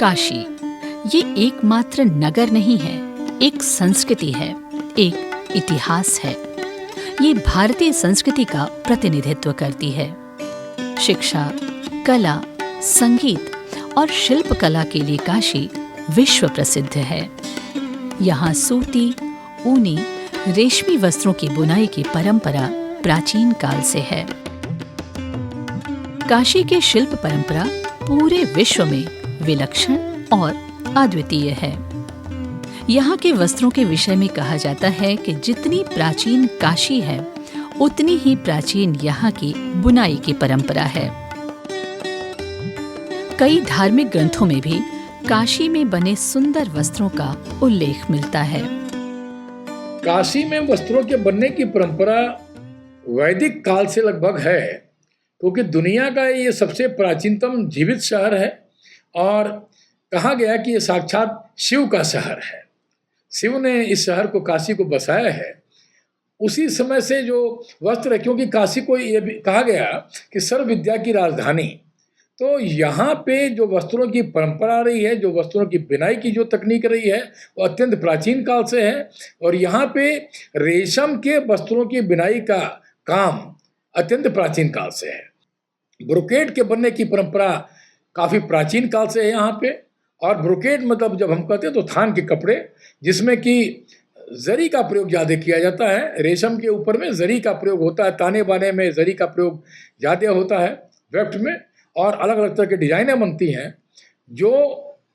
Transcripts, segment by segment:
काशी ये एकमात्र नगर नहीं है, एक संस्कृति है, एक इतिहास है। ये भारतीय संस्कृति का प्रतिनिधित्व करती है। शिक्षा, कला, संगीत और शिल्प कला के लिए काशी विश्व प्रसिद्ध है। यहाँ सूती, ऊनी, रेशमी वस्त्रों की बुनाई की परंपरा प्राचीन काल से है। काशी के शिल्प परंपरा पूरे विश्व में विलक्षण और अद्वितीय है। यहाँ के वस्त्रों के विषय में कहा जाता है कि जितनी प्राचीन काशी है, उतनी ही प्राचीन यहाँ की बुनाई की परंपरा है। कई धार्मिक ग्रंथों में भी काशी में बने सुंदर वस्त्रों का उल्लेख मिलता है। काशी में वस्त्रों के बनने की परंपरा वैदिक काल से लगभग है, क्योंकि दुनिया का ये सबसे प्राचीनतम जीवित शहर है और कहा गया कि ये साक्षात शिव का शहर है। शिव ने इस शहर को, काशी को बसाया है। उसी समय से जो वस्त्र है, क्योंकि काशी को ये भी कहा गया कि सर्व विद्या की राजधानी, तो यहाँ पे जो वस्त्रों की परंपरा रही है, जो वस्त्रों की बुनाई की जो तकनीक रही है, वो अत्यंत प्राचीन काल से है। और यहाँ पे रेशम के वस्त्रों की बुनाई का काम अत्यंत प्राचीन काल से है। ब्रोकेड के बनने की परंपरा काफ़ी प्राचीन काल से है यहाँ पे। और ब्रोकेड मतलब जब हम कहते हैं तो थान के कपड़े, जिसमें कि जरी का प्रयोग ज़्यादा किया जाता है। रेशम के ऊपर में जरी का प्रयोग होता है, ताने बाने में जरी का प्रयोग ज़्यादा होता है, वेफ्ट में, और अलग अलग तरह की डिजाइनें बनती हैं। जो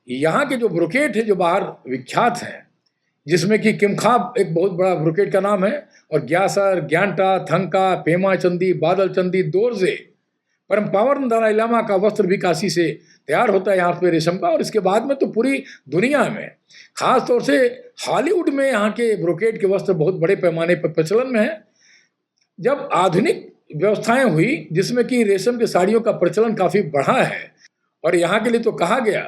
यहाँ के जो ब्रोकेड है, जो बाहर विख्यात हैं, जिसमें कि किमखाब एक बहुत बड़ा ब्रोकेड का नाम है, और ग्यासर, ग्यानटा, थंका, पेमा चंदी, बादल चंदी, दोरजे, परम पावन दलाई लामा का वस्त्र भी काशी से तैयार होता है यहाँ पे रेशम का। और इसके बाद में तो पूरी दुनिया में, खास तौर से हॉलीवुड में, यहाँ के ब्रोकेड के वस्त्र बहुत बड़े पैमाने पर प्रचलन में है। जब आधुनिक व्यवस्थाएं हुई, जिसमें कि रेशम की साड़ियों का प्रचलन काफ़ी बढ़ा है, और यहाँ के लिए तो कहा गया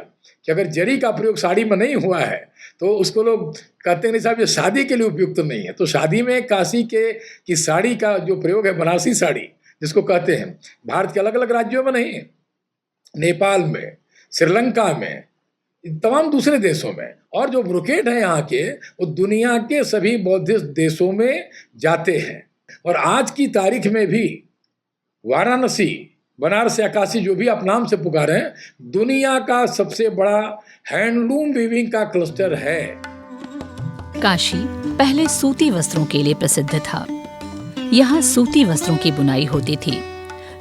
कि अगर जरी का प्रयोग साड़ी में नहीं हुआ है तो उसको लोग कहते नहीं साहब, ये शादी के लिए उपयुक्त नहीं है। तो शादी में काशी की साड़ी का जो प्रयोग है, बनारसी साड़ी जिसको कहते हैं, भारत के अलग अलग राज्यों में नहीं, नेपाल में, श्रीलंका में, तमाम दूसरे देशों में, और जो ब्रोकेड है यहाँ के, वो दुनिया के सभी बौद्धिस्ट देशों में जाते हैं। और आज की तारीख में भी वाराणसी, बनारस या काशी, जो भी आप नाम से पुकारे हैं, दुनिया का सबसे बड़ा हैंडलूम वीविंग का क्लस्टर है। काशी पहले सूती वस्त्रों के लिए प्रसिद्ध था। यहाँ सूती वस्त्रों की बुनाई होती थी,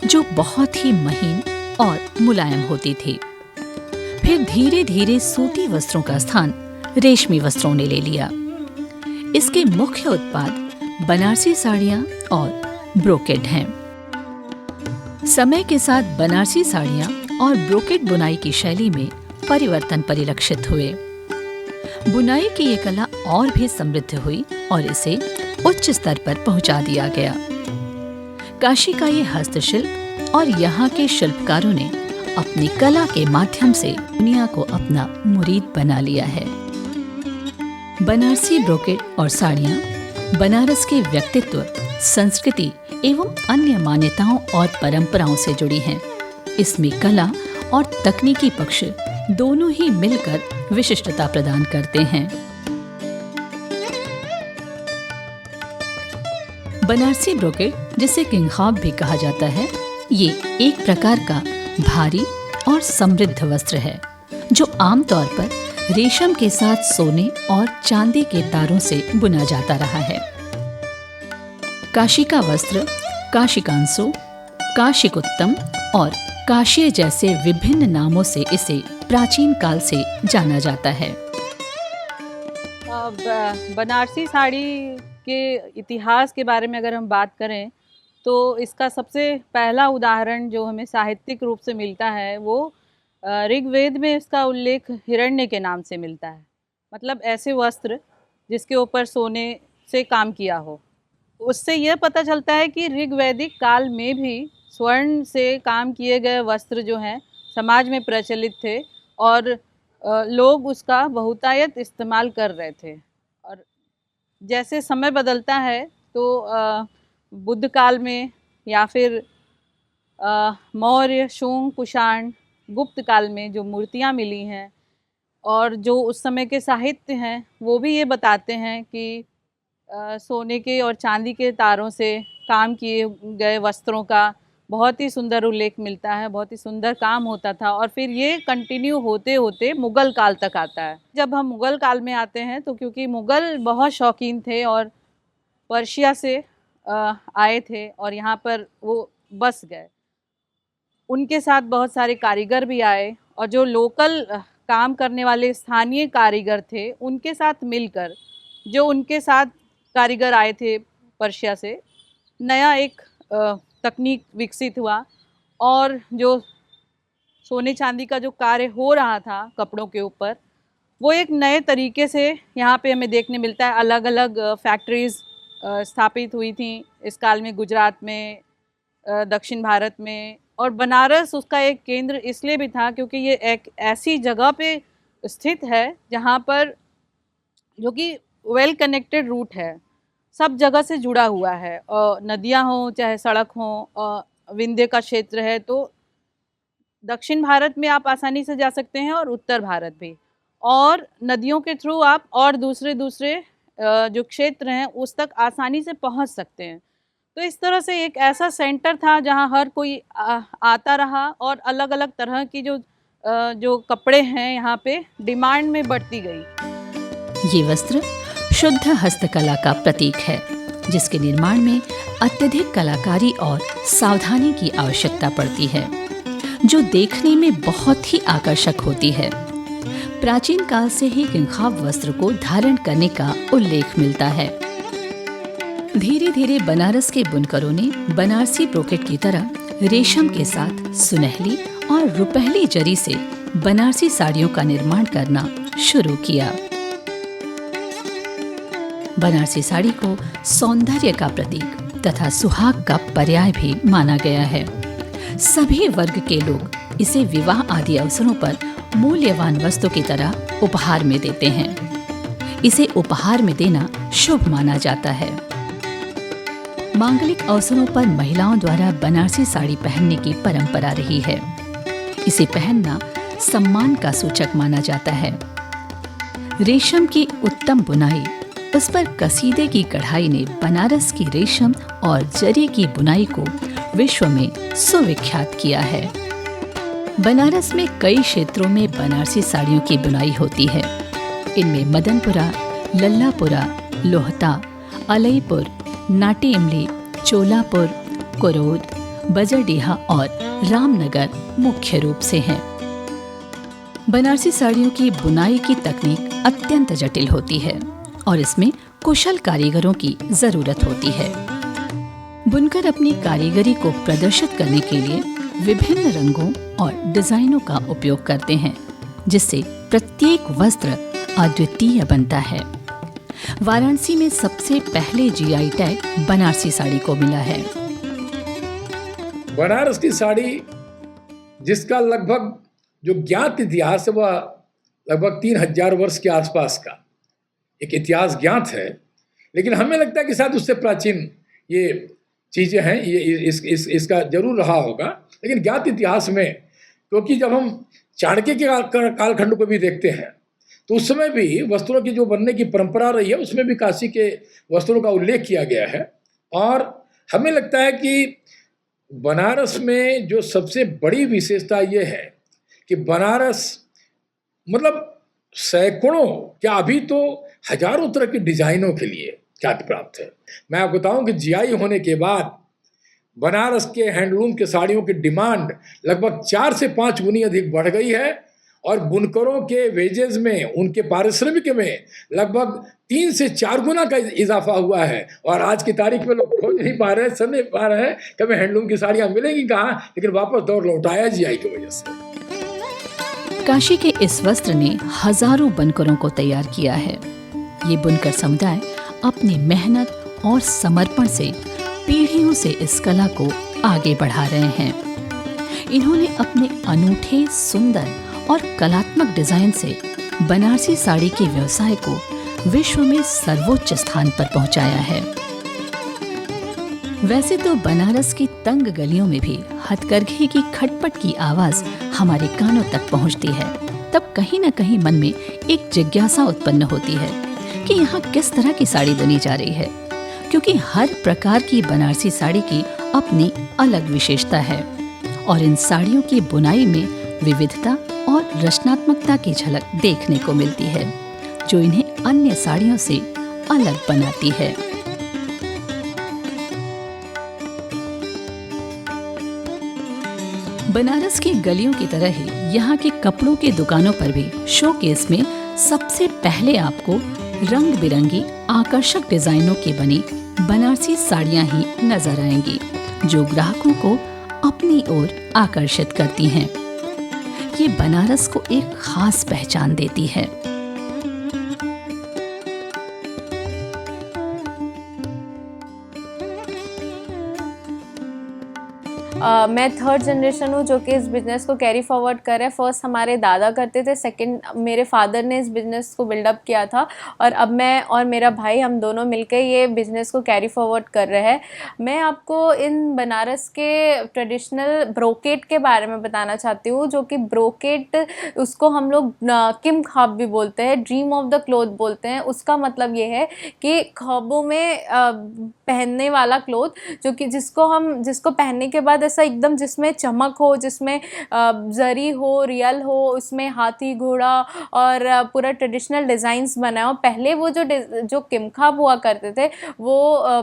जो बहुत ही महीन और मुलायम होती थी। फिर धीरे धीरे सूती वस्त्रों का स्थान रेशमी वस्त्रों ने ले लिया। इसके मुख्य उत्पाद बनारसी साड़ियाँ और ब्रोकेड हैं। समय के साथ बनारसी साड़ियाँ और ब्रोकेड बुनाई की शैली में परिवर्तन परिलक्षित हुए। बुनाई की ये कला और भी समृद्ध हुई और इसे उच्च स्तर पर पहुंचा दिया गया। काशी का ये हस्तशिल्प और यहाँ के शिल्पकारों ने अपनी कला के माध्यम से दुनिया को अपना मुरीद बना लिया है। बनारसी ब्रोकेड और साड़ियाँ बनारस के व्यक्तित्व, संस्कृति एवं अन्य मान्यताओं और परंपराओं से जुड़ी हैं। इसमें कला और तकनीकी पक्ष दोनों ही मिलकर विशिष्टता प्रदान करते हैं। बनारसी ब्रोकेड, जिसे किंखाब भी कहा जाता है, ये एक प्रकार का भारी और समृद्ध वस्त्र है, जो आमतौर पर रेशम के साथ सोने और चांदी के तारों से बुना जाता रहा है। काशी का वस्त्र काशिकांसो, काशिकुत्तम और काशीय जैसे विभिन्न नामों से इसे प्राचीन काल से जाना जाता है। बनारसी साड़ी के इतिहास के बारे में अगर हम बात करें तो इसका सबसे पहला उदाहरण जो हमें साहित्यिक रूप से मिलता है, वो ऋग्वेद में इसका उल्लेख हिरण्य के नाम से मिलता है। मतलब ऐसे वस्त्र जिसके ऊपर सोने से काम किया हो। उससे यह पता चलता है कि ऋग्वैदिक काल में भी स्वर्ण से काम किए गए वस्त्र जो हैं समाज में प्रचलित थे और लोग उसका बहुतायत इस्तेमाल कर रहे थे। और जैसे समय बदलता है तो बुद्ध काल में या फिर मौर्य, शोंग, कुषाण, गुप्त काल में जो मूर्तियाँ मिली हैं और जो उस समय के साहित्य हैं वो भी ये बताते हैं कि सोने के और चांदी के तारों से काम किए गए वस्त्रों का बहुत ही सुंदर उल्लेख मिलता है, बहुत ही सुंदर काम होता था। और फिर ये कंटिन्यू होते होते मुग़ल काल तक आता है। जब हम मुग़ल काल में आते हैं तो क्योंकि मुग़ल बहुत शौकीन थे और पर्शिया से आए थे और यहाँ पर वो बस गए, उनके साथ बहुत सारे कारीगर भी आए और जो लोकल काम करने वाले स्थानीय कारीगर थे उनके साथ मिलकर जो उनके साथ कारीगर आए थे पर्शिया से, नया एक तकनीक विकसित हुआ और जो सोने चांदी का जो कार्य हो रहा था कपड़ों के ऊपर वो एक नए तरीके से यहाँ पे हमें देखने मिलता है। अलग अलग फैक्ट्रीज़ स्थापित हुई थी इस काल में, गुजरात में, दक्षिण भारत में, और बनारस उसका एक केंद्र इसलिए भी था क्योंकि ये एक ऐसी जगह पे स्थित है जहाँ पर जो कि वेल कनेक्टेड रूट है, सब जगह से जुड़ा हुआ है, नदियाँ हों चाहे सड़क हों, विंध्य का क्षेत्र है तो दक्षिण भारत में आप आसानी से जा सकते हैं और उत्तर भारत भी, और नदियों के थ्रू आप और दूसरे जो क्षेत्र हैं उस तक आसानी से पहुंच सकते हैं। तो इस तरह से एक ऐसा सेंटर था जहां हर कोई आता रहा और अलग अलग तरह की जो कपड़े हैं यहाँ पे डिमांड में बढ़ती गई। ये वस्त्र शुद्ध हस्तकला का प्रतीक है जिसके निर्माण में अत्यधिक कलाकारी और सावधानी की आवश्यकता पड़ती है, जो देखने में बहुत ही आकर्षक होती है। प्राचीन काल से ही किंखाब वस्त्र को धारण करने का उल्लेख मिलता है। धीरे धीरे बनारस के बुनकरों ने बनारसी ब्रोकेट की तरह रेशम के साथ सुनहली और रुपहली जरी से बनारसी साड़ियों का निर्माण करना शुरू किया। बनारसी साड़ी को सौंदर्य का प्रतीक तथा सुहाग का पर्याय भी माना गया है। सभी वर्ग के लोग इसे विवाह आदि अवसरों पर मूल्यवान वस्तु की तरह उपहार में देते हैं। इसे उपहार में देना शुभ माना जाता है। मांगलिक अवसरों पर महिलाओं द्वारा बनारसी साड़ी पहनने की परंपरा रही है। इसे पहनना सम्मान का सूचक माना जाता है। रेशम की उत्तम बुनाई, उस पर कसीदे की कढ़ाई ने बनारस की रेशम और जरी की बुनाई को विश्व में सुविख्यात किया है। बनारस में कई क्षेत्रों में बनारसी साड़ियों की बुनाई होती है। इनमें मदनपुरा, लल्लापुरा, लोहता, अलईपुर, नाटी इमली, चोलापुर, कुरोद, बजरडीहा और रामनगर मुख्य रूप से हैं। बनारसी साड़ियों की बुनाई की तकनीक अत्यंत जटिल होती है और इसमें कुशल कारीगरों की जरूरत होती है। बुनकर अपनी कारीगरी को प्रदर्शित करने के लिए विभिन्न रंगों और डिजाइनों का उपयोग करते हैं, जिससे प्रत्येक वस्त्र अद्वितीय बनता है। वाराणसी में सबसे पहले जीआई टैग बनारसी साड़ी को मिला है। बनारस की साड़ी जिसका लगभग जो ज्ञात इतिहास है वह लगभग 3000 वर्ष के आसपास का एक इतिहास ज्ञात है, लेकिन हमें लगता है कि शायद उससे प्राचीन ये चीज़ें हैं, ये इसका जरूर रहा होगा। लेकिन ज्ञात इतिहास में, क्योंकि जब हम चाणक्य के कालखंड को भी देखते हैं तो उस समय भी वस्त्रों की जो बनने की परंपरा रही है उसमें भी काशी के वस्त्रों का उल्लेख किया गया है। और हमें लगता है कि बनारस में जो सबसे बड़ी विशेषता ये है कि बनारस मतलब सैकड़ों, क्या अभी तो हजारों तरह की डिजाइनों के लिए ख्याति प्राप्त है। मैं आपको बताऊं कि जीआई होने के बाद बनारस के हैंडलूम के साड़ियों की डिमांड लगभग 4 से 5 गुनी अधिक बढ़ गई है और बुनकरों के वेजेस में, उनके पारिश्रमिक में लगभग 3 से 4 गुना का इजाफा हुआ है। और आज की तारीख में लोग खोज नहीं पा रहे हैं, समझ नहीं पा रहे हैं कि हमें हैंडलूम की साड़ियाँ मिलेंगी कहाँ, लेकिन वापस दौर लौटाया जीआई की वजह से। काशी के इस वस्त्र ने हजारों बुनकरों को तैयार किया है। ये बुनकर समुदाय अपनी मेहनत और समर्पण से पीढ़ियों से इस कला को आगे बढ़ा रहे हैं। इन्होंने अपने अनूठे, सुंदर और कलात्मक डिजाइन से बनारसी साड़ी के व्यवसाय को विश्व में सर्वोच्च स्थान पर पहुंचाया है। वैसे तो बनारस की तंग गलियों में भी हथकरघे की खटपट की आवाज हमारे कानों तक पहुंचती है, तब कहीं न कहीं मन में एक जिज्ञासा उत्पन्न होती है कि यहाँ किस तरह की साड़ी बनी जा रही है, क्योंकि हर प्रकार की बनारसी साड़ी की अपनी अलग विशेषता है और इन साड़ियों की बुनाई में विविधता और रचनात्मकता की झलक देखने को मिलती है, जो इन्हें अन्य साड़ियों से अलग बनाती है। बनारस की गलियों की तरह ही यहाँ के कपड़ों की दुकानों पर भी शोकेस में सबसे पहले आपको रंग बिरंगी आकर्षक डिजाइनों की बनी बनारसी साड़ियाँ ही नजर आएंगी, जो ग्राहकों को अपनी ओर आकर्षित करती हैं। ये बनारस को एक खास पहचान देती है। मैं थर्ड जनरेशन हूँ जो कि इस बिज़नेस को कैरी फॉरवर्ड कर रहे हैं। फर्स्ट हमारे दादा करते थे, सेकंड मेरे फादर ने इस बिज़नेस को बिल्डअप किया था और अब मैं और मेरा भाई हम दोनों मिलकर ये बिज़नेस को कैरी फॉरवर्ड कर रहे हैं। मैं आपको इन बनारस के ट्रेडिशनल ब्रोकेट के बारे में बताना चाहती हूँ, जो कि ब्रोकेट उसको हम लोग किम ख्वाब भी बोलते हैं, ड्रीम ऑफ द क्लोथ बोलते हैं। उसका मतलब ये है कि ख्वाबों में पहनने वाला क्लोथ, जो कि जिसको पहनने के बाद ऐसा एकदम जिसमें चमक हो, जिसमें जरी हो, रियल हो, उसमें हाथी घोड़ा और पूरा ट्रेडिशनल डिज़ाइंस बनाए हो। पहले वो जो किमखाब हुआ करते थे वो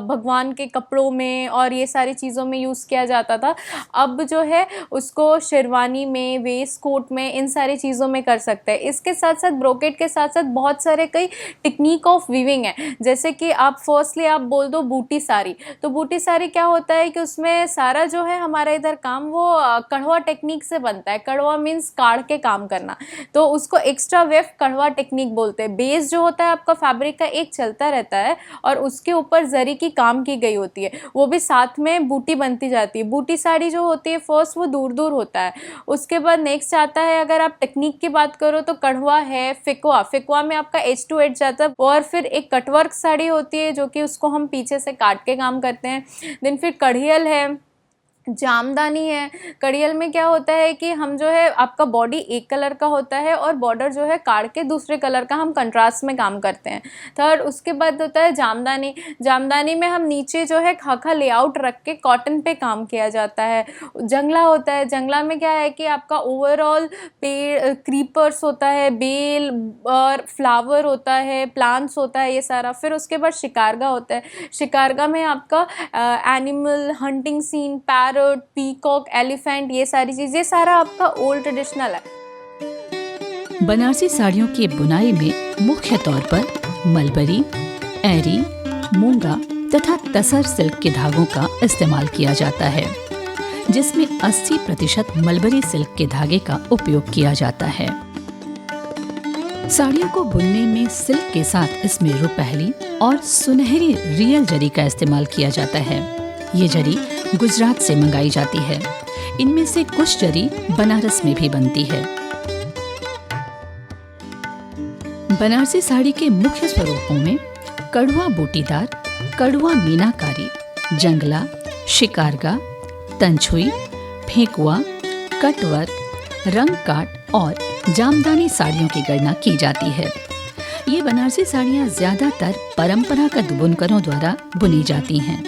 भगवान के कपड़ों में और ये सारी चीज़ों में यूज़ किया जाता था। अब जो है उसको शेरवानी में, वेस्ट कोट में, इन सारी चीज़ों में कर सकते हैं। इसके साथ साथ ब्रोकेट के साथ साथ बहुत सारे कई टेक्निक ऑफ वीविंग है। जैसे कि आप फर्स्टली आप बोल दो बूटी साड़ी, तो बूटी साड़ी क्या होता है कि उसमें सारा जो है हमारा इधर काम वो कढ़वा टेक्निक से बनता है। कढ़वा मीन्स काढ़ के काम करना, तो उसको एक्स्ट्रा वेव कढ़वा टेक्निक बोलते हैं। बेस जो होता है आपका फैब्रिक का एक चलता रहता है और उसके ऊपर जरी की काम की गई होती है, वो भी साथ में बूटी बनती जाती है। बूटी साड़ी जो होती है फर्स्ट वो दूर दूर होता है। उसके बाद नेक्स्ट आता है, अगर आप टेक्निक की बात करो तो कढ़वा है, फिकवा में आपका एज टू एज जाता है, और फिर एक कटवर्क साड़ी होती है जो कि उसको हम पीछे से काट के काम करते हैं। देन फिर कढ़ियल है, जामदानी है। कड़ियल में क्या होता है कि हम जो है आपका बॉडी एक कलर का होता है और बॉर्डर जो है काट के दूसरे कलर का हम कंट्रास्ट में काम करते हैं। थर्ड उसके बाद होता है जामदानी। जामदानी में हम नीचे जो है खाखा लेआउट रख के कॉटन पे काम किया जाता है। जंगला होता है, जंगला में क्या है कि आपका ओवरऑल पेड़ क्रीपर्स होता है, बेल और फ्लावर होता है, प्लांट्स होता है, ये सारा। फिर उसके बाद शिकारगा होता है। शिकारगा में आपका animal hunting scene, peacock, elephant, ये सारी चीजें, सारा आपका ओल्ड ट्रेडिशनल है। बनारसी साड़ियों की बुनाई में मुख्य तौर पर मलबरी, एरी, मूंगा तथा तसर सिल्क के धागों का इस्तेमाल किया जाता है, जिसमें 80% मलबरी सिल्क के धागे का उपयोग किया जाता है। साड़ियों को बुनने में सिल्क के साथ इसमें रुपहली और सुनहरी रियल जरी का इस्तेमाल किया जाता है। ये जरी गुजरात से मंगाई जाती है। इनमें से कुछ जरी बनारस में भी बनती है। बनारसी साड़ी के मुख्य स्वरूपों में कड़वा बूटीदार, कड़वा मीनाकारी, जंगला, शिकारगा, तंछुई, फेंकुआ, कटवर्क, रंग काट और जामदानी साड़ियों की गणना की जाती है। ये बनारसी साड़ियाँ ज्यादातर परंपरागत बुनकरों द्वारा बुनी जाती हैं।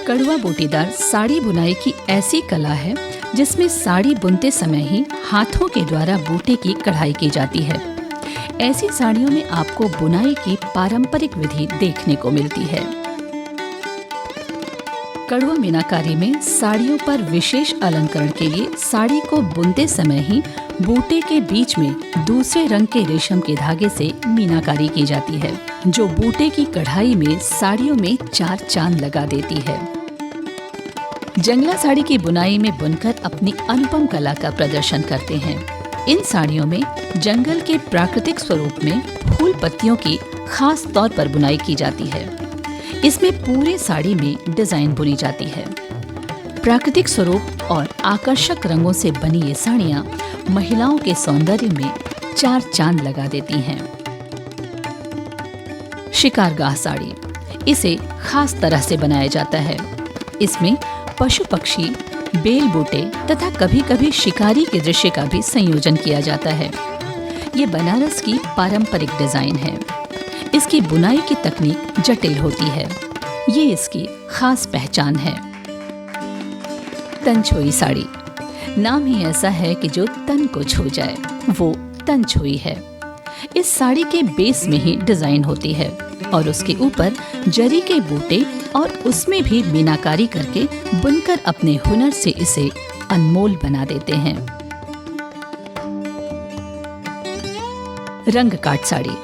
कड़वा बूटीदार साड़ी बुनाई की ऐसी कला है जिसमें साड़ी बुनते समय ही हाथों के द्वारा बूटे की कढ़ाई की जाती है। ऐसी साड़ियों में आपको बुनाई की पारंपरिक विधि देखने को मिलती है। कड़वा मीनाकारी में साड़ियों पर विशेष अलंकरण के लिए साड़ी को बुनते समय ही बूटे के बीच में दूसरे रंग के रेशम के धागे से मीनाकारी की जाती है, जो बूटे की कढ़ाई में साड़ियों में 4 चांद लगा देती है। जंगला साड़ी की बुनाई में बुनकर अपनी अनुपम कला का प्रदर्शन करते हैं। इन साड़ियों में जंगल के प्राकृतिक स्वरूप में फूल पत्तियों की खास तौर पर बुनाई की जाती है। इसमें पूरे साड़ी में डिजाइन बुनी जाती है। प्राकृतिक स्वरूप और आकर्षक रंगों से बनी ये साड़ियाँ महिलाओं के सौंदर्य में 4 चांद लगा देती हैं। शिकारगाह साड़ी, इसे खास तरह से बनाया जाता है। इसमें पशु पक्षी बेल बूटे तथा कभी कभी शिकारी के दृश्य का भी संयोजन किया जाता है। ये बनारस की पारंपरिक डिजाइन है। इसकी बुनाई की तकनीक जटिल होती है। ये इसकी खास पहचान है। तनछोई साड़ी, नाम ही ऐसा है कि जो तन को छू जाए वो तनछोई है। इस साड़ी के बेस में ही डिजाइन होती है और उसके ऊपर जरी के बूटे और उसमें भी मीनाकारी करके बुनकर अपने हुनर से इसे अनमोल बना देते हैं। रंग काट साड़ी,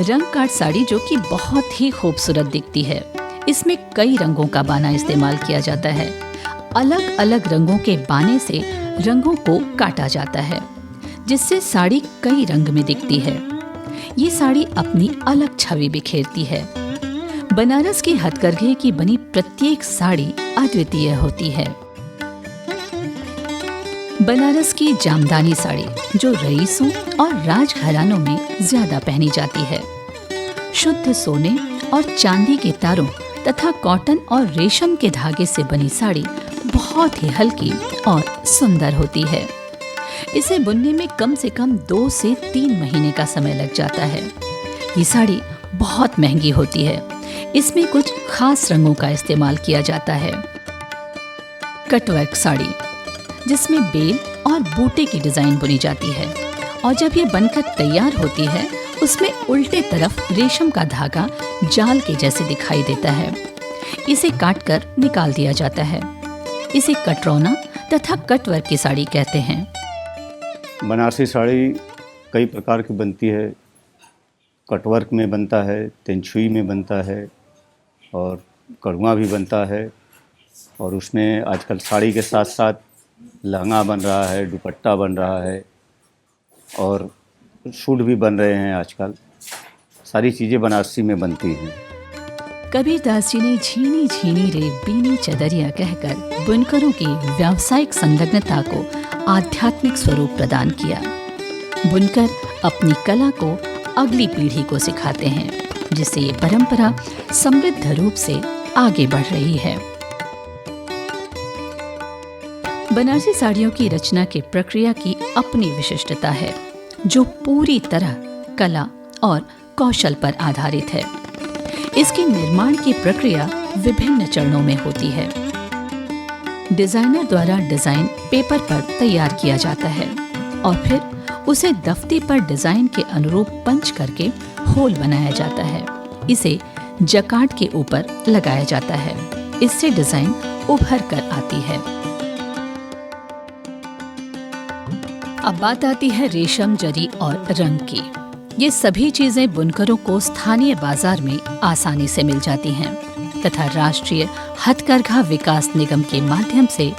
रंग काट साड़ी जो कि बहुत ही खूबसूरत दिखती है। इसमें कई रंगों का बाना इस्तेमाल किया जाता है। अलग अलग रंगों के बाने से रंगों को काटा जाता है जिससे साड़ी कई रंग में दिखती है। ये साड़ी अपनी अलग छवि बिखेरती है। बनारस की हथकरघे की बनी प्रत्येक साड़ी अद्वितीय होती है। बनारस की जामदानी साड़ी जो रईसों और राजघरानों में ज्यादा पहनी जाती है। शुद्ध सोने और चांदी के तारों तथा कॉटन और रेशम के धागे से बनी साड़ी बहुत ही हल्की और सुंदर होती है। इसे बुनने में कम से कम 2 से 3 महीने का समय लग जाता है। ये साड़ी बहुत महंगी होती है। इसमें कुछ खास रंगों का इस्तेमाल किया जाता है। कटवर्क साड़ी, जिसमें बेल और बूटे की डिजाइन बुनी जाती है और जब ये बनकर तैयार होती है उसमें उल्टे तरफ रेशम का धागा जाल के जैसे दिखाई देता है। इसे काटकर निकाल दिया जाता है। इसे कटरौना तथा कटवर्क की साड़ी कहते हैं। बनारसी साड़ी कई प्रकार की बनती है। कटवर्क में बनता है, तेंछुई में बनता है और कड़ुआ भी बनता है। और उसमें आजकल साड़ी के साथ साथ लहंगा बन रहा है, दुपट्टा बन रहा है और सूट भी बन रहे हैं। आजकल सारी चीज़ें बनारसी में बनती हैं। कबीरदास जी ने झीनी झीनी रे बीनी चदरिया कहकर बुनकरों की व्यावसायिक संलग्नता को आध्यात्मिक स्वरूप प्रदान किया। बुनकर अपनी कला को अगली पीढ़ी को सिखाते हैं जिससे ये परंपरा समृद्ध रूप से आगे बढ़ रही है। बनारसी साड़ियों की रचना की प्रक्रिया की अपनी विशिष्टता है जो पूरी तरह कला और कौशल पर आधारित है। इसके निर्माण की प्रक्रिया विभिन्न चरणों में होती है। डिजाइनर द्वारा डिजाइन पेपर पर तैयार किया जाता है और फिर उसे दफ्ती पर डिजाइन के अनुरूप पंच करके होल बनाया जाता है। इसे जकार्ड के ऊपर लगाया जाता है। इससे डिजाइन उभर कर आती है। अब बात आती है रेशम, जरी और रंग की। ये सभी चीजें बुनकरों को स्थानीय बाजार में आसानी से मिल जाती हैं तथा राष्ट्रीय हथकरघा विकास निगम के माध्यम से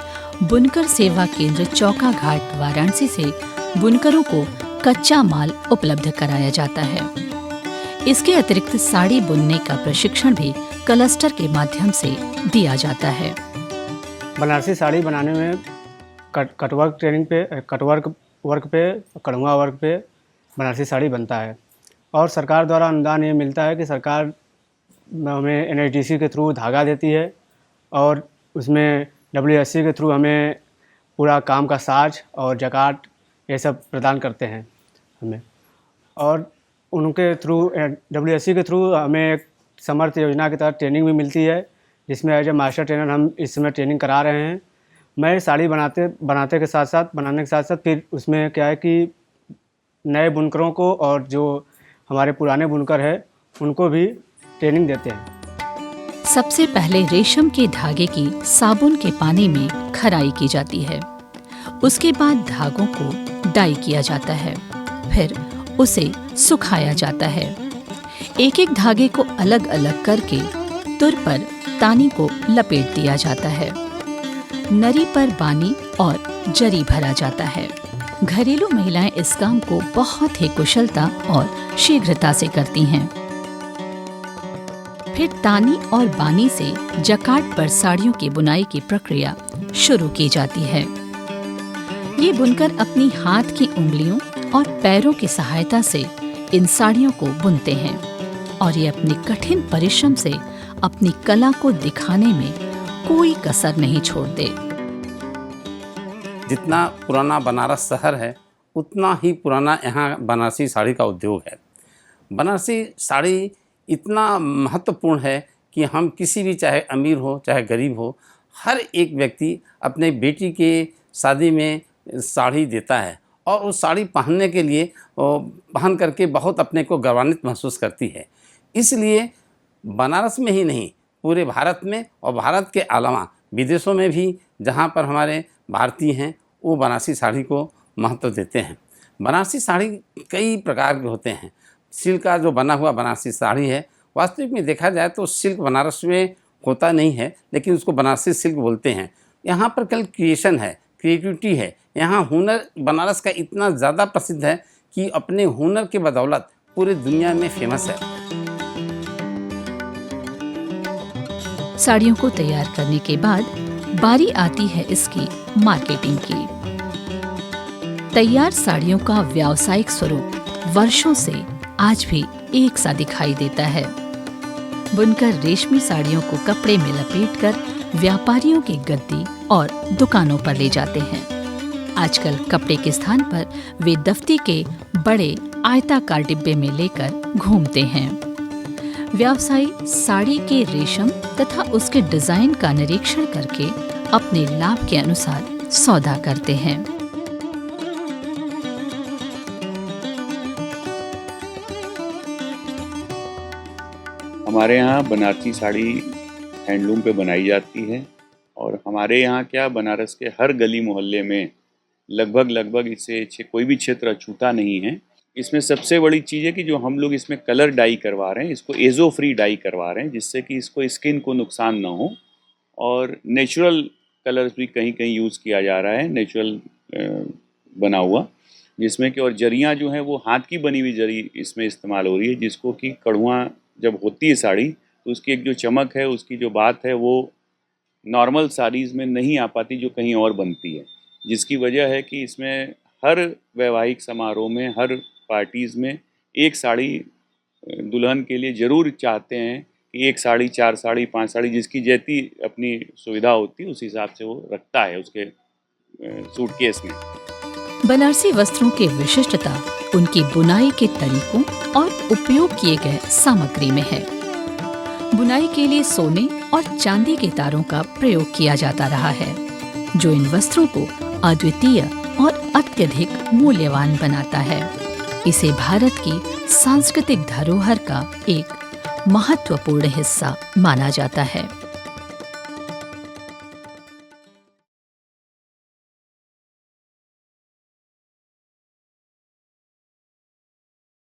बुनकर सेवा केंद्र चौका घाट वाराणसी से बुनकरों को कच्चा माल उपलब्ध कराया जाता है। इसके अतिरिक्त साड़ी बुनने का प्रशिक्षण भी क्लस्टर के माध्यम से दिया जाता है। बनारसी साड़ी बनाने में कटवर्क ट्रेनिंग पे, कटवर्क वर्क पे, कड़ुआ वर्क पे बनारसी साड़ी बनता है। और सरकार द्वारा अनुदान ये मिलता है कि सरकार हमें NHDC के थ्रू धागा देती है और उसमें WSC के थ्रू हमें पूरा काम का साज और जकार्ड ये सब प्रदान करते हैं हमें। और उनके थ्रू WSC के थ्रू हमें एक समर्थ योजना के तहत ट्रेनिंग भी मिलती है जिसमें एज ए मास्टर ट्रेनर हम इस समय ट्रेनिंग करा रहे हैं। मैं साड़ी बनाने के साथ साथ फिर उसमें क्या है कि नए बुनकरों को और जो हमारे पुराने बुनकर हैं उनको भी ट्रेनिंग देते हैं। सबसे पहले रेशम के धागे की साबुन के पानी में खराई की जाती है। उसके बाद धागों को डाई किया जाता है। फिर उसे सुखाया जाता है। एक एक धागे को अलग अलग करके तुर पर तानी को लपेट दिया जाता है। नरी पर बानी और जरी भरा जाता है। घरेलू महिलाएं इस काम को बहुत ही कुशलता और शीघ्रता से करती हैं। फिर तानी और बानी से जकार्ड पर साड़ियों की बुनाई की प्रक्रिया शुरू की जाती है। ये बुनकर अपनी हाथ की उंगलियों और पैरों की सहायता से इन साड़ियों को बुनते हैं और ये अपनी कठिन परिश्रम से अपनी कला को दिखाने में कोई कसर नहीं छोड़ते। जितना पुराना बनारस शहर है उतना ही पुराना यहाँ बनारसी साड़ी का उद्योग है। बनारसी साड़ी इतना महत्वपूर्ण है कि हम किसी भी, चाहे अमीर हो चाहे गरीब हो, हर एक व्यक्ति अपने बेटी के शादी में साड़ी देता है और उस साड़ी पहनने के लिए पहन करके बहुत अपने को गौरवान्वित महसूस करती है। इसलिए बनारस में ही नहीं, पूरे भारत में और भारत के अलावा विदेशों में भी जहाँ पर हमारे भारतीय हैं वो बनारसी साड़ी को महत्व देते हैं। बनारसी साड़ी कई प्रकार के होते हैं। सिल्क का जो बना हुआ बनारसी साड़ी है, वास्तविक में देखा जाए तो सिल्क बनारस में होता नहीं है, लेकिन उसको बनारसी सिल्क बोलते हैं। यहाँ पर कल क्रिएशन है, क्रिएटिविटी है। यहाँ हुनर बनारस का इतना ज़्यादा प्रसिद्ध है कि अपने हुनर के बदौलत पूरी दुनिया में फेमस है। साड़ियों को तैयार करने के बाद बारी आती है इसकी मार्केटिंग की। तैयार साड़ियों का व्यावसायिक स्वरूप वर्षों से आज भी एक सा दिखाई देता है। बुनकर रेशमी साड़ियों को कपड़े में लपेटकर व्यापारियों की गद्दी और दुकानों पर ले जाते हैं। आजकल कपड़े के स्थान पर वे दफ्ती के बड़े आयताकार डिब्बे में लेकर घूमते हैं। व्यवसायी साड़ी के रेशम तथा उसके डिजाइन का निरीक्षण करके अपने लाभ के अनुसार सौदा करते हैं। हमारे यहाँ बनारसी साड़ी हैंडलूम पे बनाई जाती है और हमारे यहाँ क्या, बनारस के हर गली मोहल्ले में लगभग इससे कोई भी क्षेत्र अछूता नहीं है। इसमें सबसे बड़ी चीज़ है कि जो हम लोग इसमें कलर डाई करवा रहे हैं, इसको एजो फ्री डाई करवा रहे हैं, जिससे कि इसको स्किन को नुकसान ना हो। और नेचुरल कलर्स भी कहीं कहीं यूज़ किया जा रहा है, नेचुरल बना हुआ, जिसमें कि और जरियाँ जो हैं वो हाथ की बनी हुई जरी इसमें इस्तेमाल हो रही है, जिसको कि कड़ुआ जब होती है साड़ी तो उसकी एक जो चमक है, उसकी जो बात है, वो नॉर्मल साड़ीज़ में नहीं आ पाती जो कहीं और बनती है। जिसकी वजह है कि इसमें हर वैवाहिक समारोह में, हर पार्टीज़ में एक साड़ी दुल्हन के लिए ज़रूर चाहते हैं कि एक साड़ी, 4 साड़ी, 5 साड़ी, जिसकी जैसी अपनी सुविधा होती है उस हिसाब से वो रखता है उसके सूटकेस में। बनारसी वस्त्रों की विशिष्टता उनकी बुनाई के तरीकों और उपयोग किए गए सामग्री में है। बुनाई के लिए सोने और चांदी के तारों का प्रयोग किया जाता रहा है, जो इन वस्त्रों को अद्वितीय और अत्यधिक मूल्यवान बनाता है। इसे भारत की सांस्कृतिक धरोहर का एक महत्वपूर्ण हिस्सा माना जाता है।